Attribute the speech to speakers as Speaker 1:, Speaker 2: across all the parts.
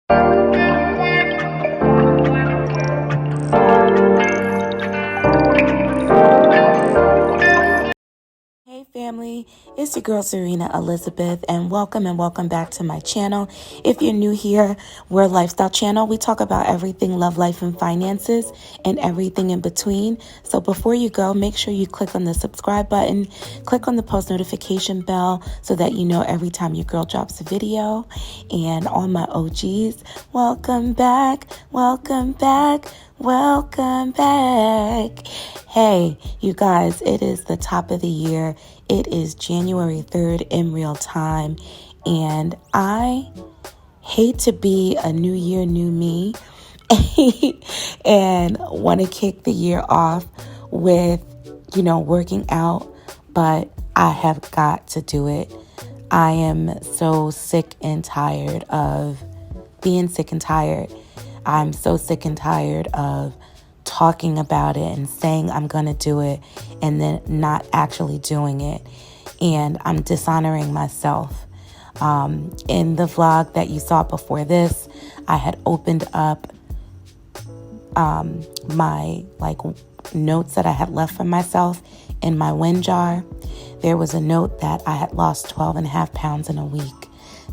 Speaker 1: Hey family, it's your girl Zarinah Elizabeth, and welcome back to my channel. If you're new here, we're a lifestyle channel. We talk about everything love, life, and finances and everything in between. So before you go, make sure you click on the subscribe button, click on the post notification bell so that you know every time your girl drops a video. And all my OGs, welcome back, welcome back. Welcome back. Hey, you guys, it is the top of the year. It is January 3rd in real time. And I hate to be a new year, new me and want to kick the year off with, working out, but I have got to do it. I am so sick and tired of being sick and tired. I'm so sick and tired of talking about it and saying I'm going to do it and then not actually doing it. And I'm dishonoring myself. In the vlog that you saw before this, I had opened up my notes that I had left for myself in my win jar. There was a note that I had lost 12.5 pounds in a week.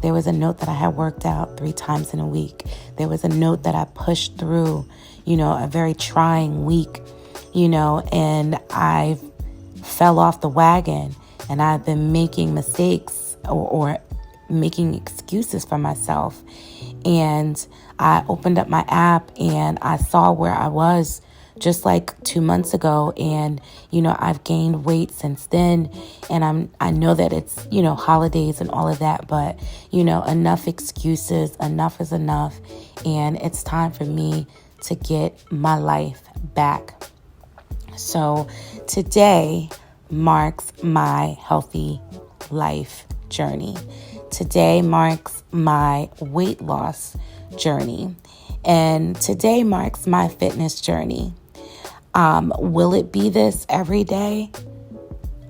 Speaker 1: There was a note that I had worked out 3 times in a week. There was a note that I pushed through, a very trying week, and I fell off the wagon and I've been making mistakes or making excuses for myself. And I opened up my app and I saw where I was just like 2 months ago. And, I've gained weight since then. And I know that it's, holidays and all of that, but, enough excuses, enough is enough. And it's time for me to get my life back. So today marks my healthy life journey. Today marks my weight loss journey. And today marks my fitness journey. Will it be this every day?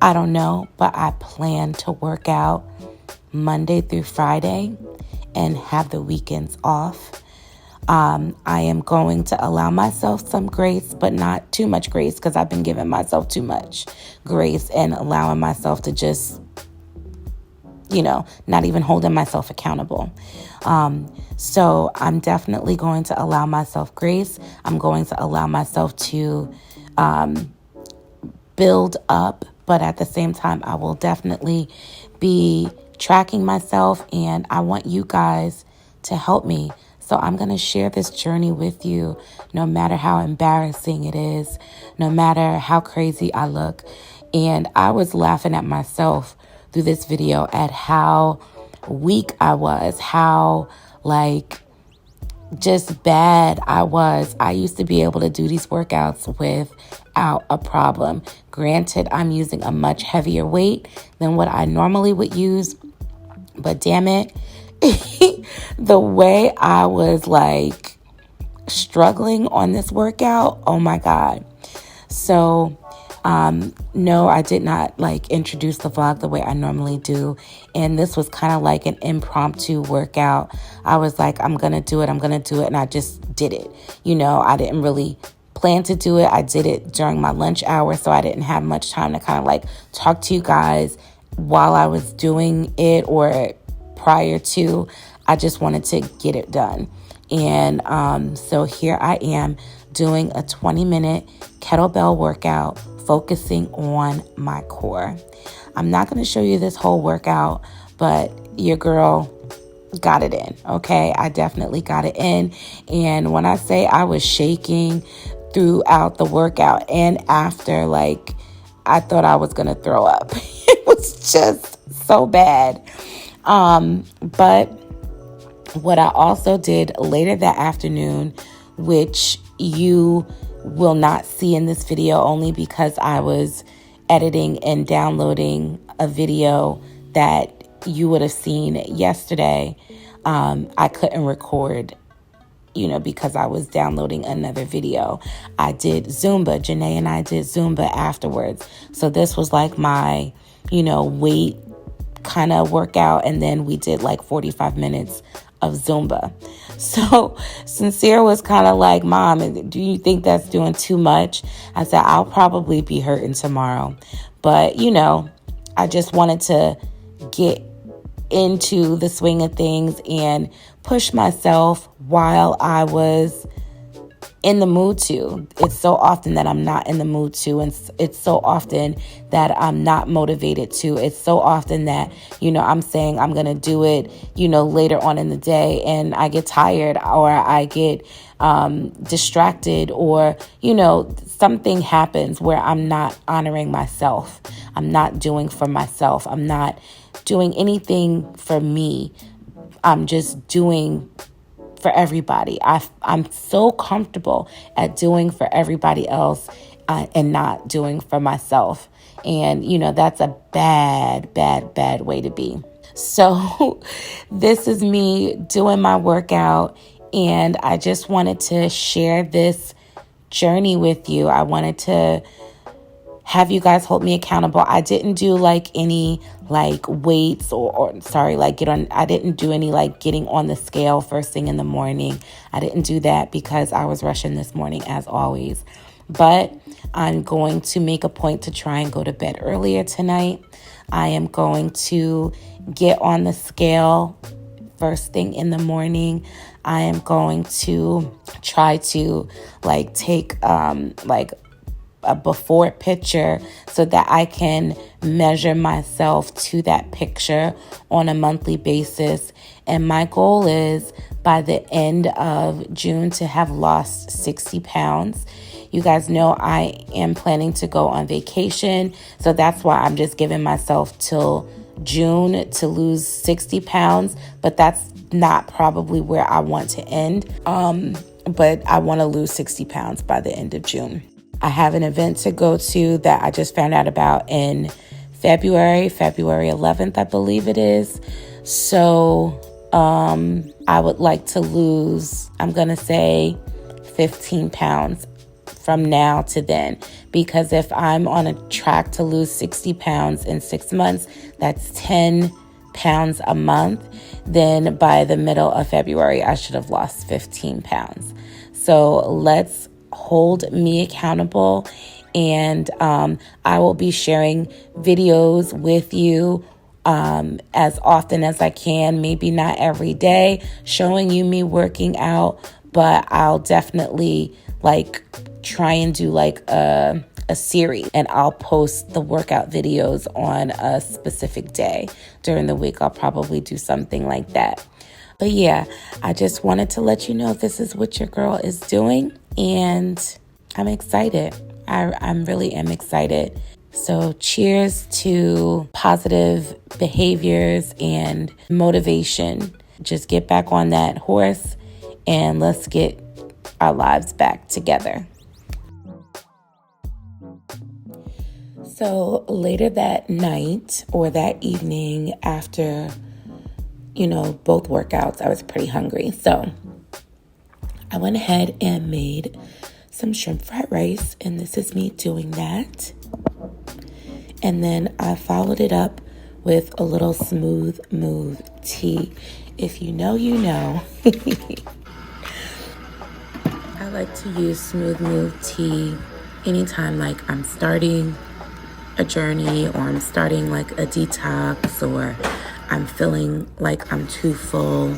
Speaker 1: I don't know, but I plan to work out Monday through Friday and have the weekends off. I am going to allow myself some grace, but not too much grace, because I've been giving myself too much grace and allowing myself to just, not even holding myself accountable. So I'm definitely going to allow myself grace. I'm going to allow myself to build up, but at the same time, I will definitely be tracking myself, and I want you guys to help me. So I'm going to share this journey with you, no matter how embarrassing it is, no matter how crazy I look. And I was laughing at myself through this video at how weak I was, how just bad I was. I used to be able to do these workouts without a problem. Granted, I'm using a much heavier weight than what I normally would use, but damn it, the way I was struggling on this workout, oh my God. So, no, I did not introduce the vlog the way I normally do. And this was kind of like an impromptu workout. I was like, I'm going to do it. And I just did it. I didn't really plan to do it. I did it during my lunch hour, so I didn't have much time to kind of talk to you guys while I was doing it or prior to. I just wanted to get it done. And so here I am doing a 20-minute kettlebell workout focusing on my core. I'm not going to show you this whole workout, but your girl got it in, okay? I definitely got it in. And when I say I was shaking throughout the workout and after, I thought I was going to throw up. It was just so bad. But what I also did later that afternoon, which you will not see in this video only because I was editing and downloading a video that you would have seen yesterday. I couldn't record, because I was downloading another video. I did Zumba. Janae and I did Zumba afterwards. So this was my, weight kind of workout. And then we did 45 minutes of Zumba. So Sincere was kind of like, Mom, do you think that's doing too much? I said, I'll probably be hurting tomorrow. But, I just wanted to get into the swing of things and push myself while I was in the mood to. It's so often that I'm not in the mood to, and it's so often that I'm not motivated to. It's so often that, I'm saying I'm going to do it, later on in the day, and I get tired, or I get distracted, or, something happens where I'm not honoring myself. I'm not doing for myself. I'm not doing anything for me. I'm just doing for everybody. I'm so comfortable at doing for everybody else and not doing for myself. And, that's a bad, bad, bad way to be. So this is me doing my workout, and I just wanted to share this journey with you. I wanted to have you guys hold me accountable. I didn't do any weights I didn't do any getting on the scale first thing in the morning. I didn't do that because I was rushing this morning as always. But I'm going to make a point to try and go to bed earlier tonight. I am going to get on the scale first thing in the morning. I am going to try to take a before picture so that I can measure myself to that picture on a monthly basis. And my goal is by the end of June to have lost 60 pounds. You guys know I am planning to go on vacation, so that's why I'm just giving myself till June to lose 60 pounds, but that's not probably where I want to end. But I want to lose 60 pounds by the end of June. I have an event to go to that I just found out about in February 11th, I believe it is. So I would like to lose, I'm going to say 15 pounds from now to then. Because if I'm on a track to lose 60 pounds in 6 months, that's 10 pounds a month. Then by the middle of February, I should have lost 15 pounds. So let's hold me accountable, and I will be sharing videos with you as often as I can, maybe not every day, showing you me working out, but I'll definitely try and do a series, and I'll post the workout videos on a specific day. During the week, I'll probably do something like that. But yeah, I just wanted to let you know this is what your girl is doing, and I'm excited. I really am excited. So cheers to positive behaviors and motivation. Just get back on that horse and let's get our lives back together. So later that night or that evening after, both workouts, I was pretty hungry. So I went ahead and made some shrimp fried rice, and this is me doing that. And then I followed it up with a little Smooth Move tea. If you know, you know. I like to use Smooth Move tea anytime I'm starting a journey, or I'm starting a detox, or I'm feeling like I'm too full,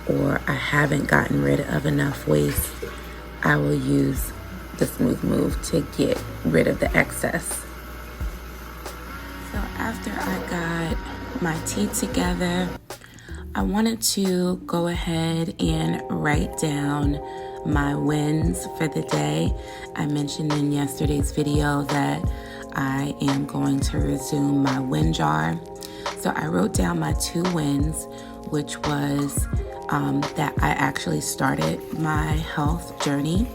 Speaker 1: or I haven't gotten rid of enough waste. I will use the Smooth Move to get rid of the excess. So after I got my tea together, I wanted to go ahead and write down my wins for the day. I mentioned in yesterday's video that I am going to resume my win jar. So I wrote down my 2 wins, which was that I actually started my health journey,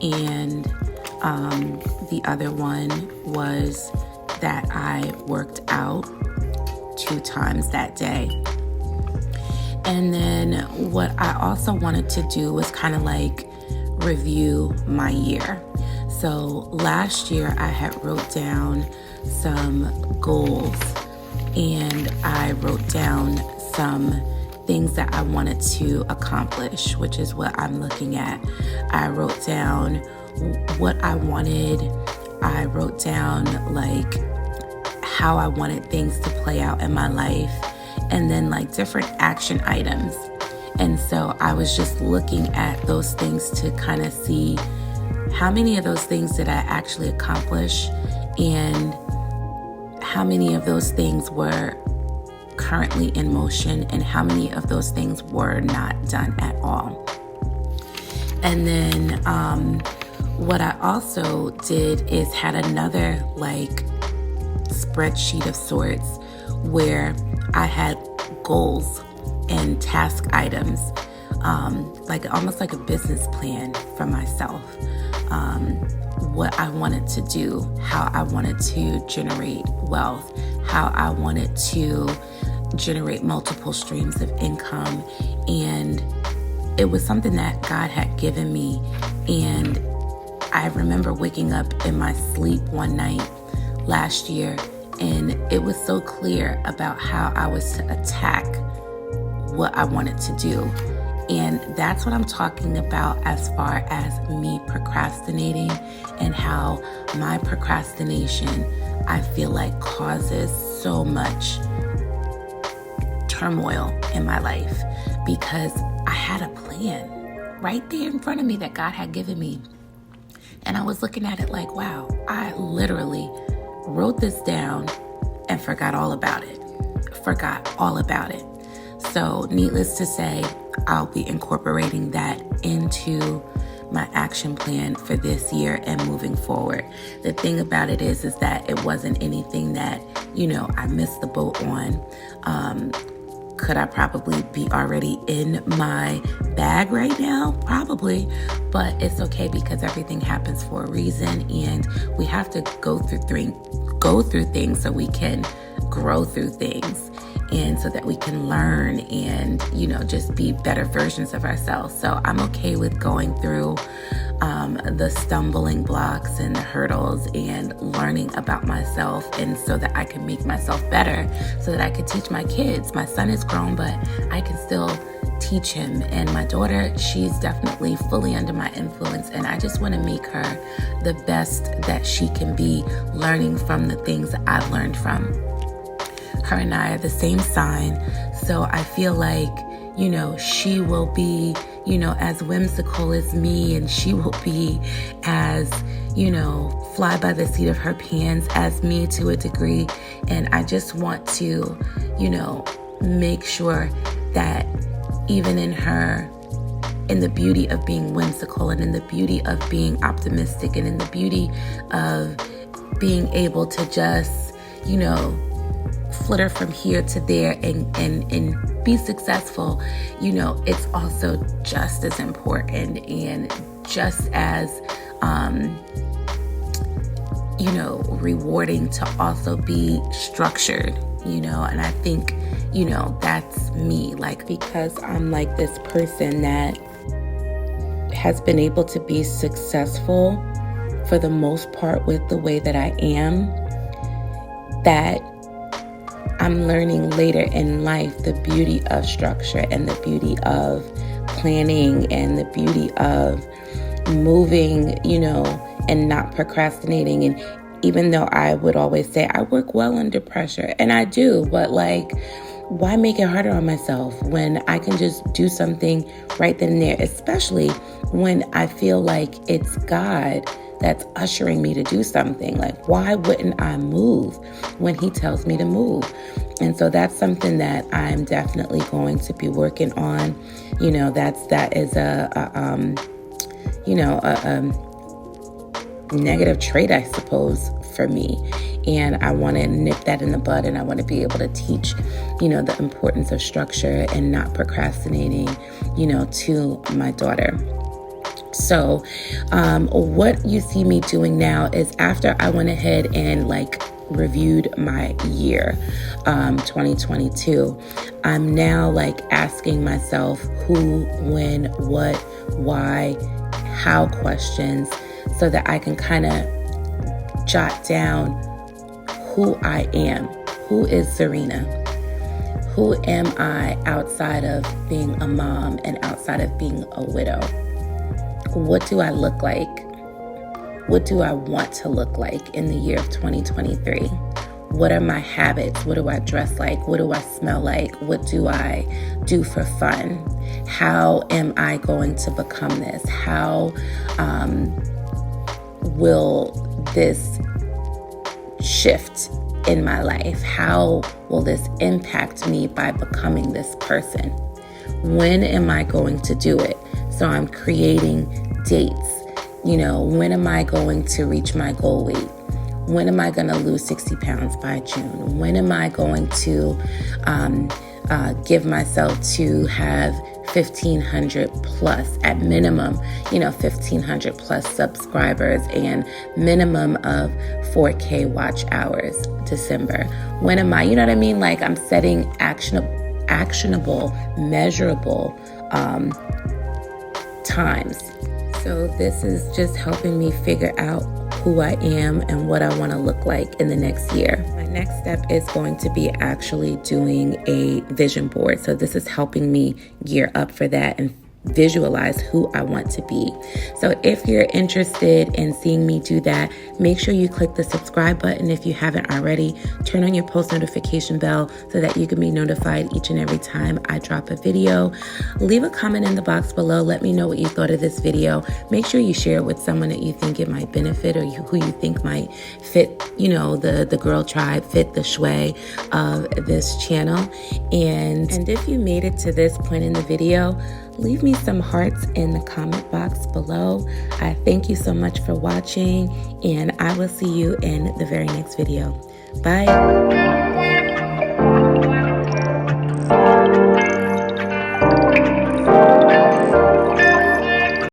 Speaker 1: and the other one was that I worked out 2 times that day. And then what I also wanted to do was kind of review my year. So last year I had wrote down some goals, and I wrote down some things that I wanted to accomplish, which is what I'm looking at. I wrote down what I wanted. I wrote down like how I wanted things to play out in my life, and then like different action items. And so I was just looking at those things to kind of see how many of those things did I actually accomplish, and how many of those things were currently in motion, and how many of those things were not done at all. And then what I also did is had another like spreadsheet of sorts where I had goals and task items, like almost like a business plan for myself. What I wanted to do, how I wanted to generate wealth, how I wanted to generate multiple streams of income. And it was something that God had given me. And I remember waking up in my sleep one night last year, and it was so clear about how I was to attack what I wanted to do. And that's what I'm talking about as far as me procrastinating, and how my procrastination, I feel like, causes so much turmoil in my life, because I had a plan right there in front of me that God had given me. And I was looking at it like, wow, I literally wrote this down and forgot all about it. So needless to say, I'll be incorporating that into my action plan for this year and moving forward. The thing about it is that it wasn't anything that, I missed the boat on. Could I probably be already in my bag right now? Probably, but it's okay, because everything happens for a reason, and we have to go through things so we can grow through things, and so that we can learn and, just be better versions of ourselves. So I'm okay with going through the stumbling blocks and the hurdles and learning about myself, and so that I can make myself better, so that I can teach my kids. My son is grown, but I can still teach him. And my daughter, she's definitely fully under my influence, and I just want to make her the best that she can be, learning from the things that I've learned from. Her and I are the same sign, so I feel like, she will be, as whimsical as me, and she will be as, fly by the seat of her pants as me to a degree. And I just want to, make sure that even in her, in the beauty of being whimsical, and in the beauty of being optimistic, and in the beauty of being able to just, flitter from here to there and be successful, it's also just as important and just as, rewarding to also be structured, and I think, that's me, like, because I'm like this person that has been able to be successful for the most part with the way that I am, that I'm learning later in life the beauty of structure, and the beauty of planning, and the beauty of moving, and not procrastinating. And even though I would always say I work well under pressure, and I do, but like, why make it harder on myself when I can just do something right then and there, especially when I feel like it's God that's ushering me to do something. Like, why wouldn't I move when he tells me to move? And so that's something that I'm definitely going to be working on. That is a negative trait, I suppose, for me. And I want to nip that in the bud, and I want to be able to teach, the importance of structure and not procrastinating, to my daughter. So what you see me doing now is, after I went ahead and reviewed my year, 2022, I'm now asking myself who, when, what, why, how questions, so that I can kind of jot down who I am. Who is Zarinah? Who am I outside of being a mom and outside of being a widow? What do I look like? What do I want to look like in the year of 2023? What are my habits? What do I dress like? What do I smell like? What do I do for fun? How am I going to become this? How will this shift in my life? How will this impact me by becoming this person? When am I going to do it? So I'm creating dates. When am I going to reach my goal weight? When am I going to lose 60 pounds by June? When am I going to give myself to have 1,500 plus, at minimum, 1,500 plus subscribers and minimum of 4K watch hours December? When am I, Like, I'm setting actionable, measurable times. So this is just helping me figure out who I am and what I want to look like in the next year. My next step is going to be actually doing a vision board. So this is helping me gear up for that and visualize who I want to be. So if you're interested in seeing me do that, make sure you click the subscribe button if you haven't already. Turn on your post notification bell so that you can be notified each and every time I drop a video. Leave a comment in the box below. Let me know what you thought of this video. Make sure you share it with someone that you think it might benefit, or who you think might fit, the girl tribe, fit the sway of this channel. And if you made it to this point in the video, leave me some hearts in the comment box below. I thank you so much for watching, and I will see you in the very next video. Bye.